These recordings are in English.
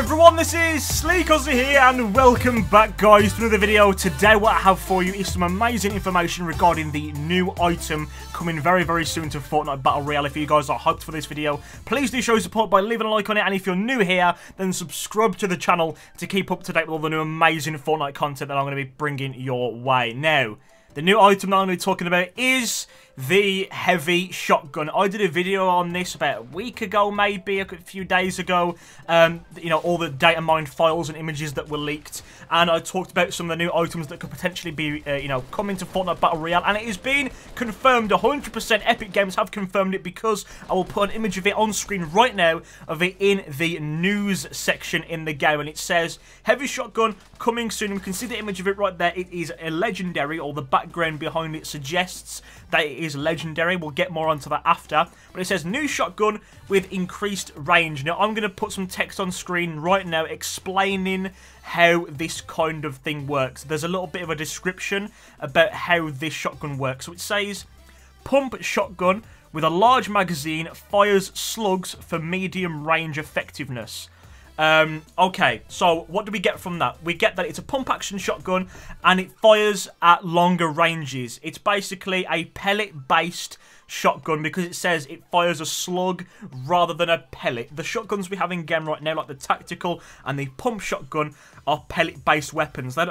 everyone, this is Sleakozzy here and welcome back guys to another video. Today what I have for you is some amazing information regarding the new item coming very soon to Fortnite Battle Royale. If you guys are hyped for this video, please do show support by leaving a like on it, and if you're new here then subscribe to the channel to keep up to date with all the new amazing Fortnite content that I'm going to be bringing your way. Now, the new item that I'm going to be talking about is the heavy shotgun. I did a video on this about a week ago, maybe a few days ago. You know, all the data mined files and images that were leaked, and I talked about some of the new items that could potentially be, you know, coming to Fortnite Battle Royale, and it has been confirmed. 100% Epic Games have confirmed it, because I will put an image of it on screen right now of it in the news section in the game, and it says heavy shotgun coming soon. We can see the image of it right there. It is a legendary, or the background behind it suggests that it is legendary. We'll get more onto that after, but it says new shotgun with increased range. Now I'm going to put some text on screen right now explaining how this kind of thing works. There's a little bit of a description about how this shotgun works. So it says pump shotgun with a large magazine, fires slugs for medium range effectiveness. Okay, so what do we get from that? We get that it's a pump action shotgun and it fires at longer ranges. It's basically a pellet based shotgun because it says it fires a slug rather than a pellet. The shotguns we have in game right now, like the tactical and the pump shotgun, are pellet based weapons. They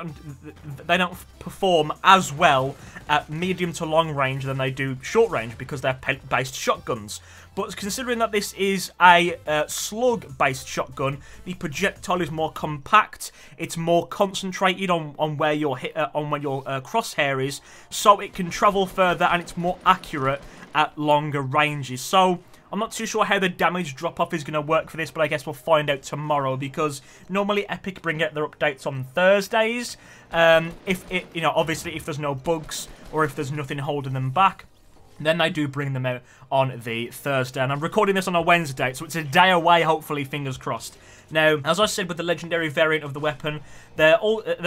don't perform as well at medium to long range than they do short range because they're pellet based shotguns. But considering that this is a slug-based shotgun, the projectile is more compact. It's more concentrated on where your crosshair is, so it can travel further and it's more accurate at longer ranges. So I'm not too sure how the damage drop-off is going to work for this, but I guess we'll find out tomorrow, because normally Epic bring out their updates on Thursdays. You know, obviously if there's no bugs or if there's nothing holding them back, then they do bring them out on the Thursday. And I'm recording this on a Wednesday, so it's a day away, hopefully, fingers crossed. Now, as I said with the legendary variant of the weapon, there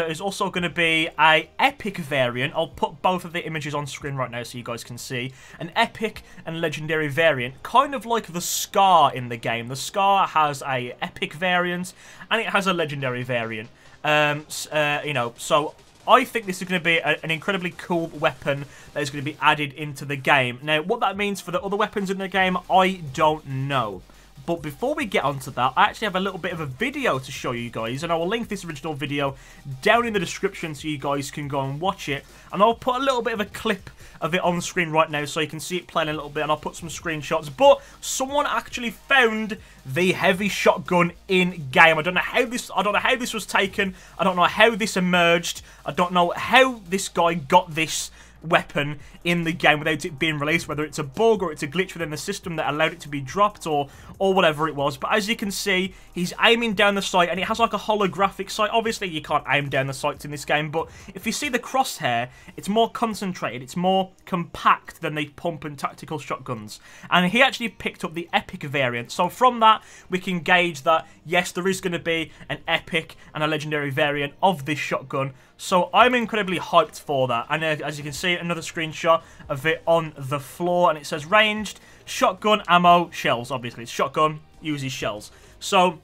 is also going to be a epic variant. I'll put both of the images on screen right now so you guys can see. An epic and legendary variant, kind of like the Scar in the game. The Scar has a epic variant, and it has a legendary variant. You know, so I think this is going to be an incredibly cool weapon that is going to be added into the game. Now, what that means for the other weapons in the game, I don't know. But before we get onto that, I actually have a little bit of a video to show you guys, and I will link this original video down in the description so you guys can go and watch it. And I'll put a little bit of a clip of it on screen right now so you can see it playing a little bit, and I'll put some screenshots. But someone actually found the heavy shotgun in game. I don't know how this was taken. I don't know how this emerged. I don't know how this guy got this weapon in the game without it being released, whether it's a bug or it's a glitch within the system that allowed it to be dropped, or whatever it was. But as you can see, he's aiming down the sight, and it has like a holographic sight. Obviously you can't aim down the sights in this game, but if you see the crosshair, it's more concentrated, it's more compact than the pump and tactical shotguns. And he actually picked up the epic variant, so from that we can gauge that yes, there is going to be an epic and a legendary variant of this shotgun. So I'm incredibly hyped for that. And as you can see, another screenshot of it on the floor, and it says ranged, shotgun, ammo, shells. Obviously, it's shotgun, uses shells. So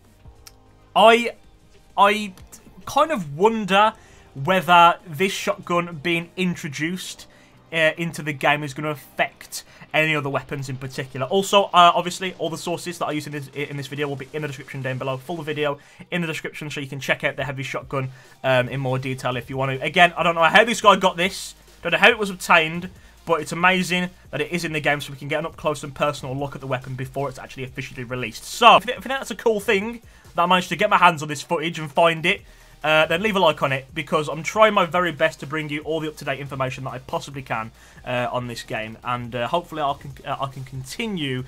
I kind of wonder whether this shotgun being introduced into the game is going to affect any other weapons in particular. Also, obviously, all the sources that I use in this video will be in the description down below. Full video in the description, so you can check out the heavy shotgun in more detail if you want to. Again, I don't know how this guy got this. Don't know how it was obtained, but it's amazing that it is in the game, so we can get an up-close and personal look at the weapon before it's actually officially released. So, if you think that's a cool thing, that I managed to get my hands on this footage and find it, then leave a like on it, because I'm trying my very best to bring you all the up-to-date information that I possibly can on this game, and hopefully I can continue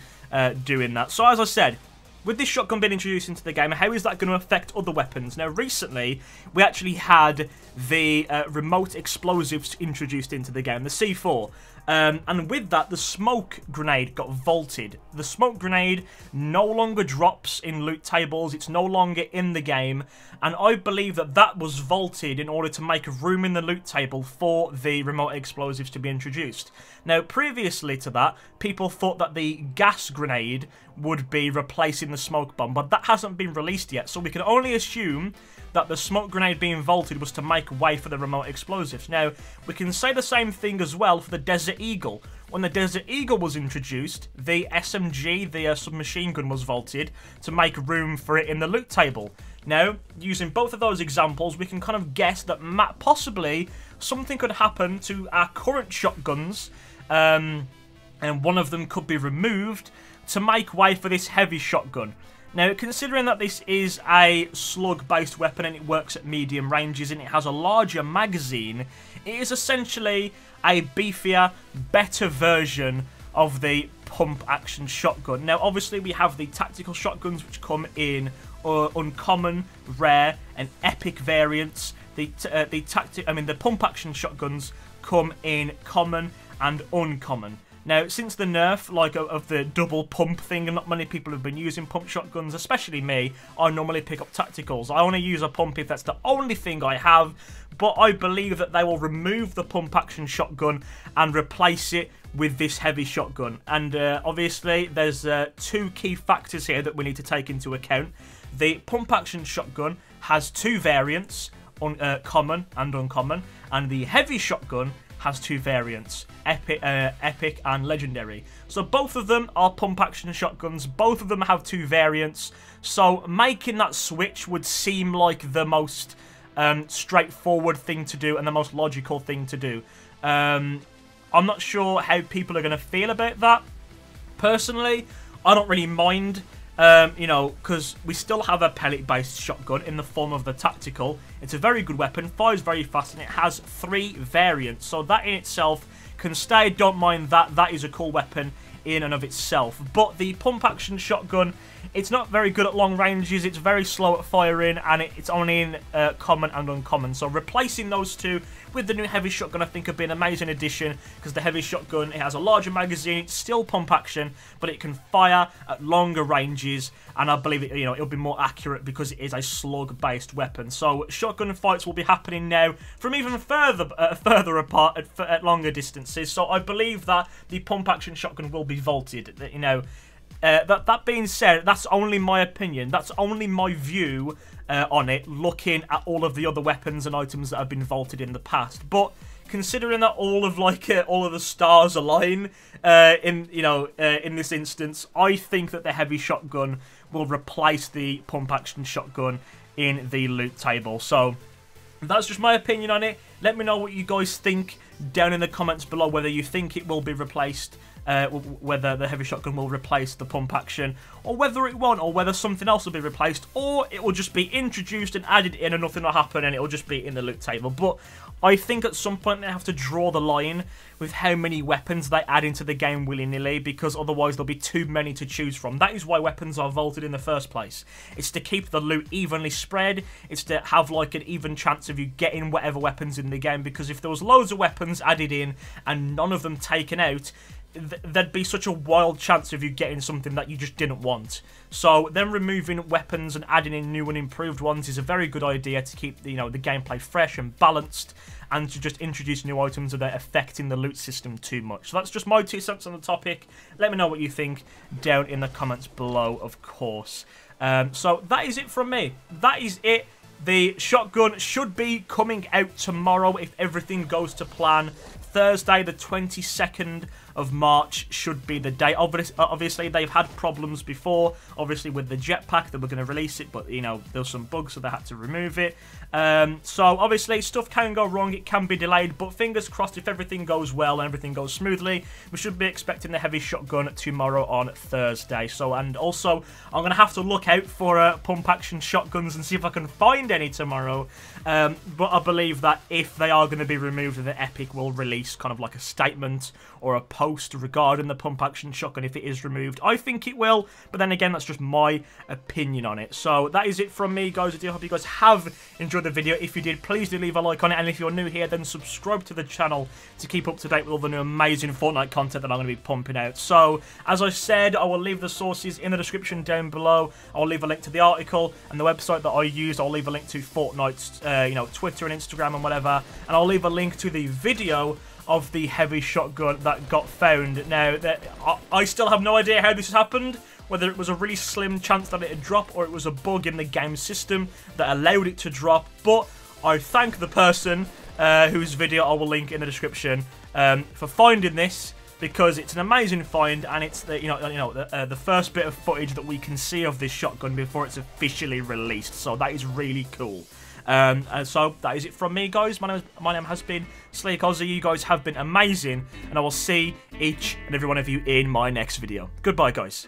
doing that. So as I said, with this shotgun being introduced into the game, how is that going to affect other weapons? Now, recently, we actually had the remote explosives introduced into the game, the C4. And with that, the smoke grenade got vaulted. The smoke grenade no longer drops in loot tables. It's no longer in the game. And I believe that that was vaulted in order to make room in the loot table for the remote explosives to be introduced. Now, previously to that, people thought that the gas grenade would be replacing the smoke bomb, but that hasn't been released yet. So we can only assume that the smoke grenade being vaulted was to make way for the remote explosives. Now, we can say the same thing as well for the Desert Eagle. When the Desert Eagle was introduced, the SMG, the submachine gun, was vaulted to make room for it in the loot table. Now, using both of those examples, we can kind of guess that possibly something could happen to our current shotguns, and one of them could be removed to make way for this heavy shotgun. Now, considering that this is a slug-based weapon and it works at medium ranges and it has a larger magazine, it is essentially a beefier, better version of the pump-action shotgun. Now, obviously, we have the tactical shotguns, which come in uncommon, rare, and epic variants. The pump-action shotguns come in common and uncommon. Now, since the nerf, of the double pump thing, and not many people have been using pump shotguns, especially me, I normally pick up tacticals. I only use a pump if that's the only thing I have, but I believe that they will remove the pump action shotgun and replace it with this heavy shotgun. And obviously, there's two key factors here that we need to take into account. The pump action shotgun has two variants, common and uncommon, and the heavy shotgun has two variants, epic and legendary. So both of them are pump action shotguns, both of them have two variants, so making that switch would seem like the most straightforward thing to do and the most logical thing to do. I'm not sure how people are going to feel about that. Personally, I don't really mind. Because we still have a pellet-based shotgun in the form of the tactical. It's a very good weapon, fires very fast, and it has 3 variants. So that in itself can stay, don't mind that. That is a cool weapon in and of itself. But the pump-action shotgun, it's not very good at long ranges, it's very slow at firing, and it's only in common and uncommon. So replacing those two with the new heavy shotgun, I think, would be an amazing addition, because the heavy shotgun, it has a larger magazine, it's still pump action, but it can fire at longer ranges, and I believe it, it'll be more accurate because it is a slug-based weapon. So shotgun fights will be happening now from even further apart at longer distances. So I believe that the pump action shotgun will be vaulted. That being said, that's only my opinion. That's only my view on it, looking at all of the other weapons and items that have been vaulted in the past. But considering that all of the stars align in this instance, I think that the heavy shotgun will replace the pump action shotgun in the loot table. So that's just my opinion on it. Let me know what you guys think down in the comments below, whether you think it will be replaced, whether the heavy shotgun will replace the pump action, or whether it won't, or whether something else will be replaced, or it will just be introduced and added in and nothing will happen and it will just be in the loot table. But I think at some point they have to draw the line with how many weapons they add into the game willy-nilly, because otherwise there'll be too many to choose from. That is why weapons are vaulted in the first place. It's to keep the loot evenly spread. It's to have an even chance of you getting whatever weapons in the game, because if there was loads of weapons added in and none of them taken out, there'd be such a wild chance of you getting something that you just didn't want. So then removing weapons and adding in new and improved ones is a very good idea to keep the gameplay fresh and balanced, and to just introduce new items without affecting the loot system too much. So that's just my 2 cents on the topic. Let me know what you think down in the comments below, of course. So that is it from me. That is it. The shotgun should be coming out tomorrow if everything goes to plan. Thursday, the 22nd of March should be the date. Obviously, they've had problems before, obviously, with the jetpack. They were going to release it, but, there was some bugs, so they had to remove it. So, obviously, stuff can go wrong. It can be delayed, but fingers crossed, if everything goes well and everything goes smoothly, we should be expecting the heavy shotgun tomorrow on Thursday. So, and also, I'm going to have to look out for pump-action shotguns and see if I can find any tomorrow. But I believe that if they are going to be removed, the Epic will release kind of like a statement or a post regarding the pump action shotgun if it is removed. I think it will, but then again, that's just my opinion on it. So that is it from me, guys. I do hope you guys have enjoyed the video. If you did, please do leave a like on it, and if you're new here, then subscribe to the channel to keep up to date with all the new amazing Fortnite content that I'm going to be pumping out. So, as I said, I will leave the sources in the description down below. I'll leave a link to the article and the website that I used. I'll leave a link to Fortnite's, Twitter and Instagram and whatever, and I'll leave a link to the video of the heavy shotgun that got found. Now, I still have no idea how this has happened, whether it was a really slim chance that it would drop or it was a bug in the game system that allowed it to drop, but I thank the person whose video I will link in the description for finding this, because it's an amazing find, and it's the first bit of footage that we can see of this shotgun before it's officially released. So that is really cool. And so that is it from me, guys. My name has been Sleakozzy. You guys have been amazing, and I will see each and every one of you in my next video. Goodbye, guys.